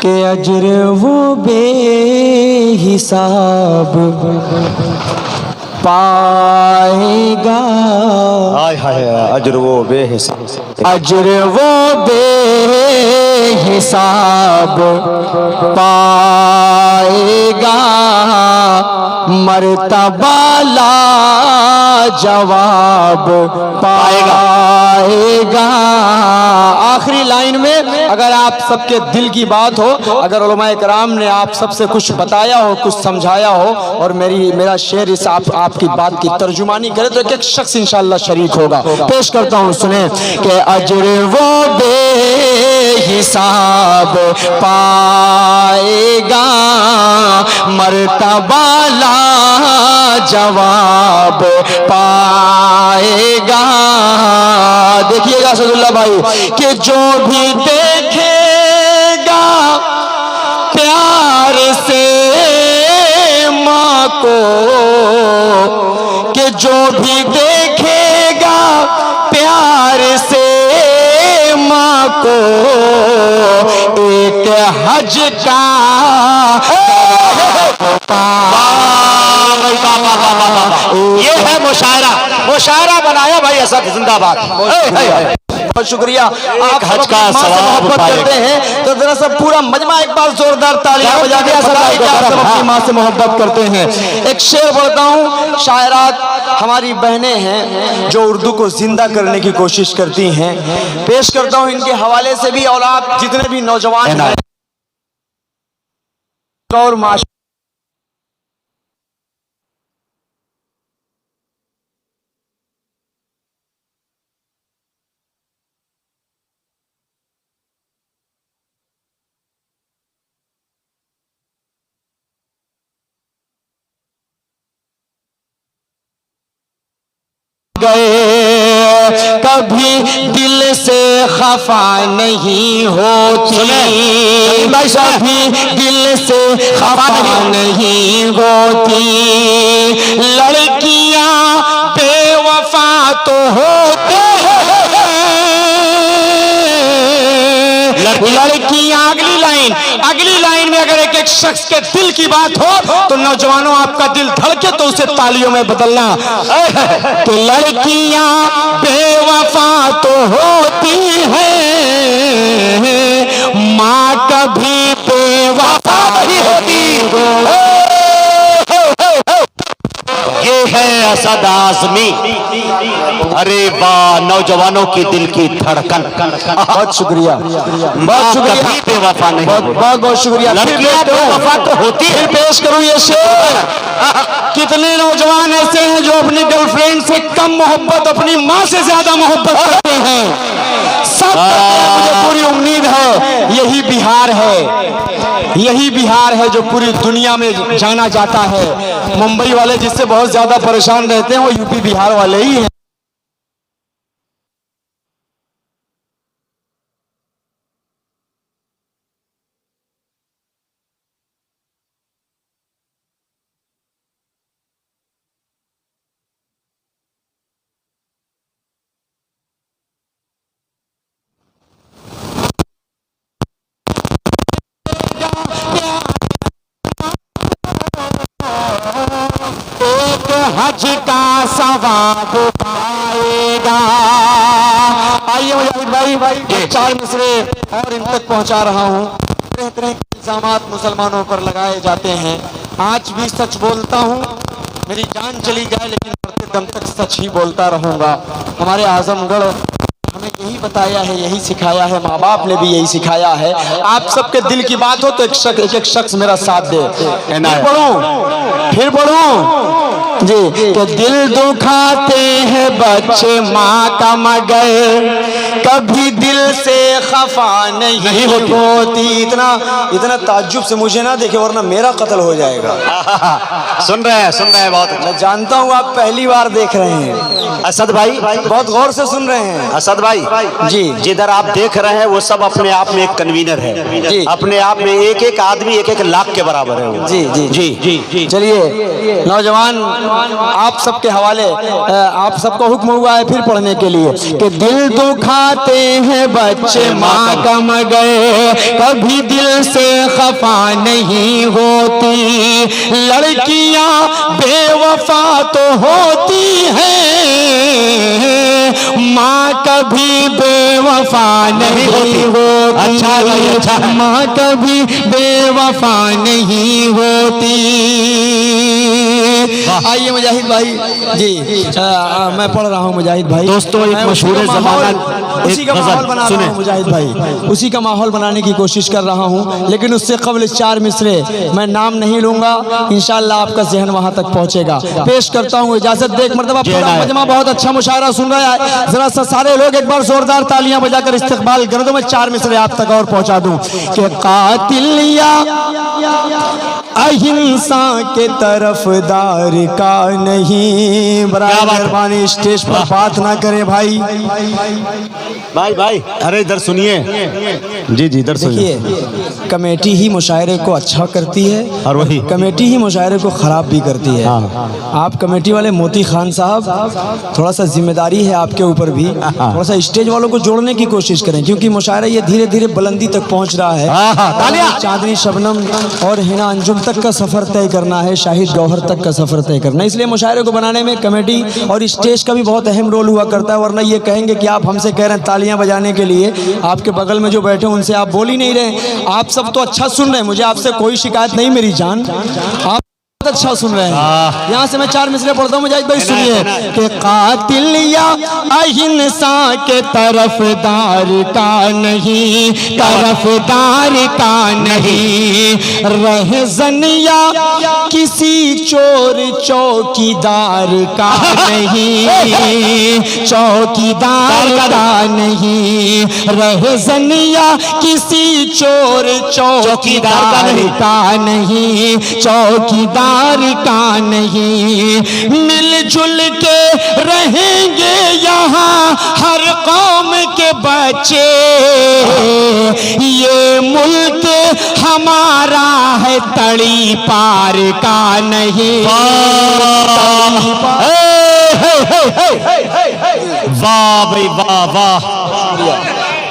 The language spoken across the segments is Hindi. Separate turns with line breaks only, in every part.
के अजर वो बेहिसाब पाएगा।
हाय हाय अजर वो बेहिसाब,
अजर वो बेहिसाब पाएगा, मर्तबा लाजवाब पाएगा। आखिरी लाइन में अगर आप सबके दिल की बात हो, अगर उलमाए कराम ने आप सबसे कुछ बताया हो, कुछ समझाया हो और मेरा शेर इस आपकी बात की तर्जुमानी करे तो एक शख्स इंशाअल्लाह शरीक होगा। पेश करता हूँ, सुने कि अजर वो बेहिसाब पाएगा, मर्तबा लाजवाब पाएगा। देखिएगा असदुल्लाह भाई कि जो भी देखेगा प्यार से माँ को, कि जो भी देखेगा प्यार से माँ को, एक हज का
ये है मुशायरा, मुशायरा बनाया भाई असद जिंदाबाद।
बहुत शुक्रिया। आप
हज का सवाब
करते हैं तो जरा सा पूरा मजमा एक बार जोरदार तालियां बजा दिया। सब अपनी माँ से मोहब्बत करते हैं। एक शेर बोलता हूँ, शायरात हमारी बहनें हैं जो उर्दू को जिंदा करने की कोशिश करती हैं। पेश करता हूँ इनके हवाले से भी, और आप जितने भी नौजवान हैं और माशा गए, कभी दिल से खफा नहीं होती, कभी दिल से खफा नहीं होती। लड़कियां बेवफा तो होती हैं, लड़कियां। अगली लाइन में अगर एक शख्स के दिल की बात हो तो नौजवानों आपका दिल धड़के तो उसे तालियों में बदलना। तो लड़कियां बेवफा तो होती हैं, माँ कभी बेवफा नहीं होती।
ये है असद आज़मी। अरे वाह, नौजवानों की दिल की धड़कन।
बहुत शुक्रिया, बहुत शुक्रिया।
कभी बेवफा नहीं,
बहुत शुक्रिया।
लड़कियां बेवफा तो होती है।
पेश करूं ये शेर। कितने नौजवान ऐसे हैं जो अपनी गर्लफ्रेंड से कम मोहब्बत अपनी माँ से ज्यादा मोहब्बत करते हैं। सब मुझे पूरी उम्मीद है यही बिहार है, यही बिहार है जो पूरी दुनिया में जाना जाता है। मुंबई वाले जिससे बहुत ज्यादा परेशान रहते हैं वो यूपी बिहार वाले ही हैं। हज का सवाब पाएगा। आइए भाई चार मिसरे और इन तक पहुंचा रहा हूं। तरह तरह के इल्जामात मुसलमानों पर लगाए जाते हैं। आज भी सच बोलता हूं, मेरी जान चली जाए लेकिन मरते दम तक सच ही बोलता रहूंगा। हमारे आजमगढ़ हमें यही बताया है, यही सिखाया है, माँ बाप ने भी यही सिखाया है। आप सबके दिल की बात हो तो एक शख्स मेरा साथ दे। फिर पढ़ूं जी कि दिल दुखाते हैं बच्चे माँ का मगर, कभी दिल से खफा नहीं होती। इतना ताज्जुब से मुझे ना देखे वरना मेरा कत्ल हो जाएगा।
सुन रहे हैं बहुत।
मैं जानता हूँ आप पहली बार देख रहे हैं।
असद भाई
बहुत गौर से सुन रहे हैं।
असद भाई
जी,
जिधर आप देख रहे हैं वो सब अपने आप में एक कन्वीनर है
जी।
अपने आप में एक एक आदमी एक एक लाख के बराबर है वो।
जी जी जी जी। चलिए नौजवान, आप सबके हवाले, आप सबको हुक्म हुआ है फिर पढ़ने के लिए कि दिल दुखाते हैं बच्चे माँ कम गए, कभी दिल से खफा नहीं होती, लड़कियां बेवफा तो होती हैं, माँ कभी बेवफा नहीं होती।
अच्छा भाई, अच्छा।
माँ कभी बेवफा नहीं होती। आइए मुजाहिद भाई जी, मैं पढ़ रहा हूँ मुजाहिद भाई।
दोस्तों, एक
मैं
मशहूर
उसी का
ज़माना
माहौल- उसी का
एक
माहौल
गज़ल
बना रहा
सुने।
हूँ मुजाहिद भाई, उसी का माहौल बनाने की कोशिश कर रहा हूँ। लेकिन उससे कबल 4 मिसरे मैं नाम नहीं लूंगा, इंशाअल्लाह आपका जहन वहां तक पहुंचेगा। पेश करता हूँ, इजाजत दे। एक मर्तबा पूरा मजमा बहुत अच्छा मुशायरा सुन रहा है, जरा सा सारे लोग एक बार जोरदार तालियां बजाकर इस्तकबाल कर दो। मैं 4 मिसरे आप तक और पहुंचा दूं कि कातिल या अहिंसा के तरफदार का नहीं। बराबर मेहरबानी स्टेज पर बात ना करे भाई।
भाई अरे इधर सुनिए। जी इधर सुनिए।
देखिए, कमेटी ही मुशायरे को अच्छा करती है
और वही
कमेटी ही मुशायरे को खराब भी करती है। आप कमेटी वाले मोती खान साहब, थोड़ा सा जिम्मेदारी है आपके ऊपर भी, थोड़ा सा स्टेज वालों को जोड़ने की कोशिश करें, क्योंकि मुशायरा ये धीरे धीरे बुलंदी तक पहुंच रहा है। चांदनी शबनम और हिना अंजुम तक का सफर तय करना है, शाहिद गौहर तक का सफर तय करना है। इसलिए मुशायरे को बनाने में कमेटी और स्टेज का भी बहुत अहम रोल हुआ करता है। वरना ये कहेंगे कि आप हमसे कह रहे हैं तालियां बजाने के लिए, आपके बगल में जो बैठे हैं उनसे आप बोल ही नहीं रहे। आप सब तो अच्छा सुन रहे हैं, मुझे आपसे कोई शिकायत नहीं मेरी जान, आप अच्छा सुन रहे हैं। यहाँ से मैं 4 मिसरे पढ़ता हूँ मुजाहिद भाई, सुनिए कि कातिल या अहिंसा के तरफदार का नहीं, तरफदार का नहीं, रहज़न या किसी चोर चौकीदार का नहीं, चौकीदार का नहीं, रहज़न या किसी चोर चौकीदार का नहीं, चौकीदार का नहीं। मिलजुल के रहेंगे यहाँ हर कौम के बच्चे, ये मुल्क हमारा है, तड़ी पार का नहीं।
वाह भाई वाह वाह,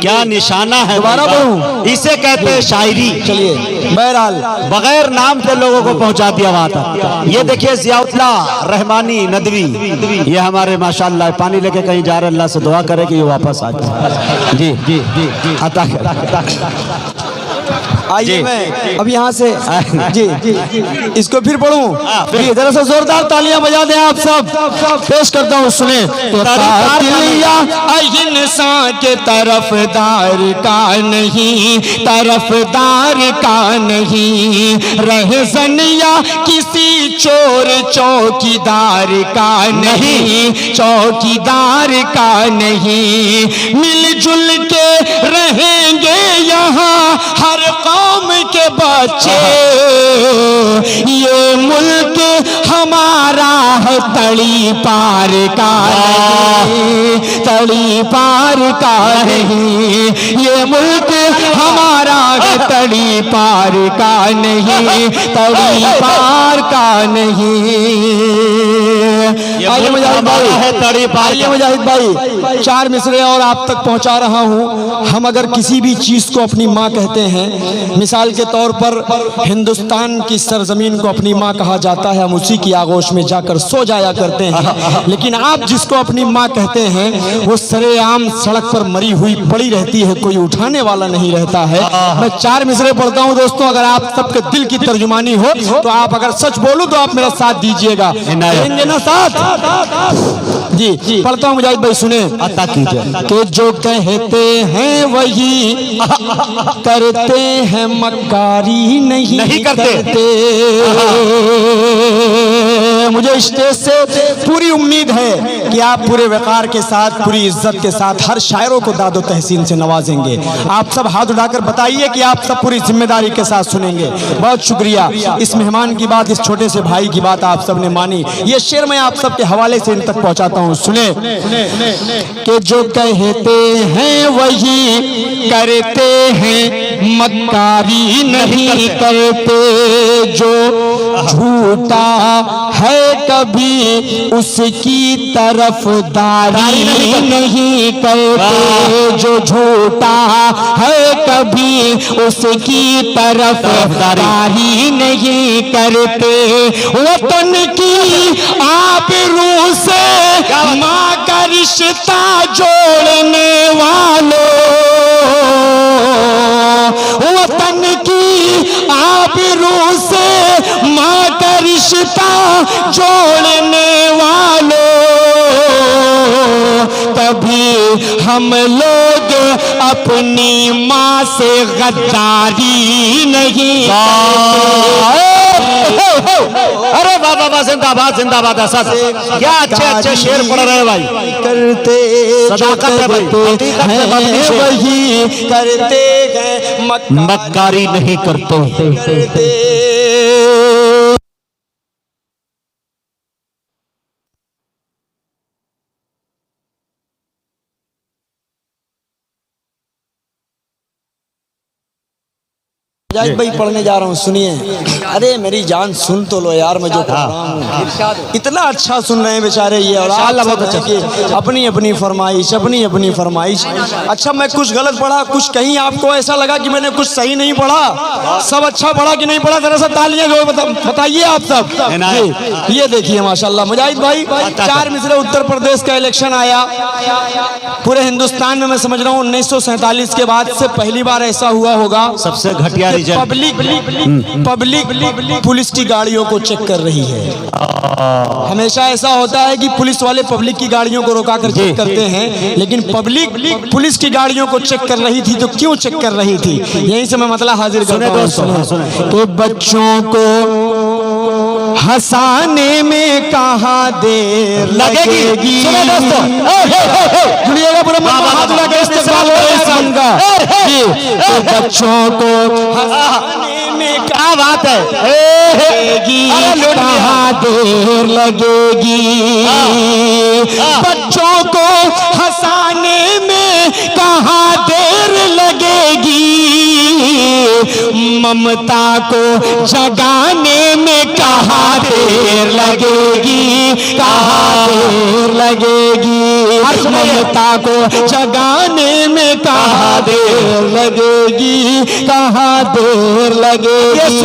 क्या निशाना है।
दोबारा पढ़ूं?
इसे कहते हैं शायरी।
चलिए, बहरहाल
बगैर नाम के लोगों को पहुंचा दिया वहां तक। ये देखिए ज़ियाउल्लाह रहमानी नदवी, ये हमारे माशाअल्लाह पानी लेके कहीं जा रहे, अल्लाह से दुआ करे कि ये वापस आ जाए। जी जी जी जी अता
आइए मैं अब यहाँ से जी इसको फिर पढ़ूं। जी जरा सा जोरदार तालियां बजा दें आप सब। पेश करता हूँ, सुने। अहिंसा के तरफदार का नहीं, तरफदार का नहीं, रहज़न या किसी चोर चौकीदार का नहीं, चौकीदार का नहीं। मिलजुल के रहेंगे यहाँ हर कौम के बच्चे, ये मुल्क हमारा है, तड़ी पार का नहीं, तड़ी पार का नहीं, ये मुल्क हमारा है, तड़ी पार का नहीं, तड़ी पार का नहीं। आइए मुजाहिद भाई, आइए मुजाहिद भाई, 4 मिसरे और आप तक पहुंचा रहा हूं। हम अगर किसी भी चीज को अपनी माँ कहते हैं, मिसाल के तौर पर हिंदुस्तान की सरजमीन को अपनी माँ कहा जाता है, हम उसी की आगोश में जाकर सो जाया करते हैं। लेकिन आप जिसको अपनी माँ कहते हैं वो सरेआम सड़क पर मरी हुई पड़ी रहती है, कोई उठाने वाला नहीं रहता है। मैं 4 मिसरे पढ़ता हूँ दोस्तों, अगर आप सबके दिल की तर्जुमानी हो तो आप अगर सच बोलूं तो आप मेरा साथ दीजिएगा, देंगे ना साथ? जी पढ़ता हूँ मुजाहिद भाई, सुने।
अता कीजिए
कि जो कहते हैं वही करते हैं, मक्कारी नहीं करते। मुझे स्टेज से पूरी उम्मीद है कि आप पूरे वकार के साथ, पूरी इज्जत के साथ हर शायरों को दादो तहसीन से नवाजेंगे। आप सब हाथ उठाकर बताइए कि आप सब पूरी जिम्मेदारी के साथ सुनेंगे। बहुत शुक्रिया। इस मेहमान की बात, इस छोटे से भाई की बात आप सब ने मानी। ये शेर मैं आप सबके हवाले से इन तक पहुंचाता हूँ, सुने। कि जो कहते हैं वही करते हैं, मक्कारी नहीं करते। जो झूठा है कभी उसकी तरफदारी नहीं करते, जो झूठा है कभी उसकी तरफदारी नहीं करते। वतन की आबरू से माँ का रिश्ता जोड़ने वालों, वतन की आबरू से माँ का रिश्ता जोड़ने वालों, कभी हम लोग अपनी माँ से गद्दारी नहीं करते।
अरे वाह वाह वाह, जिंदाबाद जिंदाबाद। ऐसा क्या अच्छे अच्छे शेर पढ़ रहे हैं भाई,
करते
सदाकत है भाई, हकीकत में बात नहीं शेर।
वही करते हैं
मक्कारी नहीं करते।
मुजाहिद भाई पढ़ने जा रहा हूँ, सुनिए। अरे मेरी जान सुन तो लो यार, मैं जो पढ़ रहा हूँ इतना अच्छा सुन रहे हैं बेचारे ये, और आप बहुत अच्छा कि अपनी अपनी फरमाइश, अपनी अपनी फरमाइश। अच्छा मैं कुछ गलत पढ़ा, कुछ कहीं आपको ऐसा लगा कि मैंने कुछ सही नहीं पढ़ा? सब अच्छा पढ़ा कि नहीं पढ़ा? जरा सा तालियां जो बताइए आप सब। ये देखिए माशाल्लाह मुजाहिद भाई, 4 मिसरे उत्तर प्रदेश का इलेक्शन आया। पूरे हिंदुस्तान में मैं समझ रहा हूँ 1947 के बाद से पहली बार ऐसा हुआ होगा।
सबसे घटिया
पब्लिक पुलिस की गाड़ियों को चेक कर रही है। हमेशा ऐसा होता है कि पुलिस वाले पब्लिक की गाड़ियों को रोका कर चेक करते हैं, लेकिन पब्लिक पुलिस की गाड़ियों को चेक कर रही थी। तो क्यों चेक कर रही थी, यहीं से मैं मतलब हाजिर करता हूं। तो बच्चों को हंसाने में कहाँ देर लगेगी। जुड़िएगा पूरा तो बच्चों को हंसाने में क्या बात है, कहाँ देर लगेगी। बच्चों को हंसाने में कहाँ देर लगेगी, ममता को जगाने में कहाँ देर लगेगी, कहाँ देर लगेगी। ममता को जगाने में कहाँ देर लगेगी, कहाँ देर लगेगी।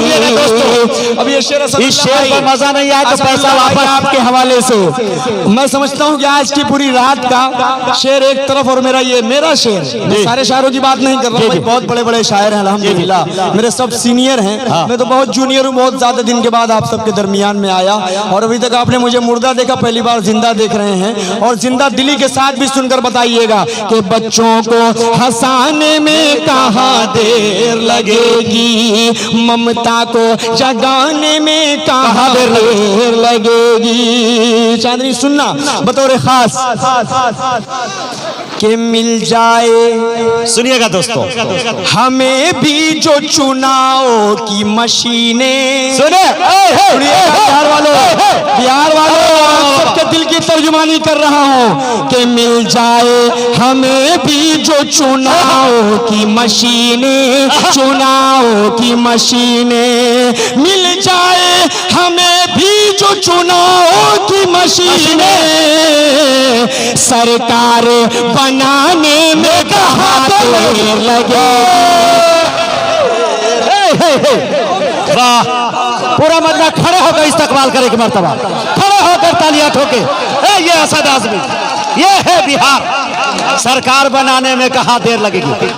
अब ये शेर
इस शेर पर मजा नहीं आया तो पैसा वापस
आपके हवाले से। मैं समझता हूँ कि आज की पूरी रात का शेर एक तरफ और मेरा शेर, सारे शायरों की बात नहीं कर रहा हूँ, बहुत बड़े बड़े शायर हैं अल्हम्दुलिल्लाह, मेरे सब सीनियर हैं। मैं तो बहुत जूनियर हूँ, बहुत ज्यादा दिन के बाद आप सबके दरमियान में आया, और अभी तक आपने मुझे मुर्दा देखा, पहली बार जिंदा देख रहे हैं। और जिंदा दिली के साथ भी सुनकर बताइएगा कि बच्चों को हंसाने में कहाँ देर लगेगी, ममता को जगाने में कहाँ देर लगेगी। चांदनी सुनना बतौर खास के मिल जाए,
सुनिएगा दोस्तों,
हमें भी जो चुनाव की मशीनें। सुने बिहार वालों सबके दिल की तर्जुमानी कर रहा हूँ कि मिल जाए हमें भी जो चुनाव की मशीनें, चुनाव की मशीनें मिल जाए, हमें भी जो चुनाव की मशीनें, सरकार बनाने में कहाँ देर लगे।
वाह, पूरा मतलब खड़े होकर इस्तकबाल करे की मर्तबा, खड़े होकर तालियां ठोके। ये असद आजमी, ये है बिहार, सरकार बनाने में कहाँ देर लगेगी।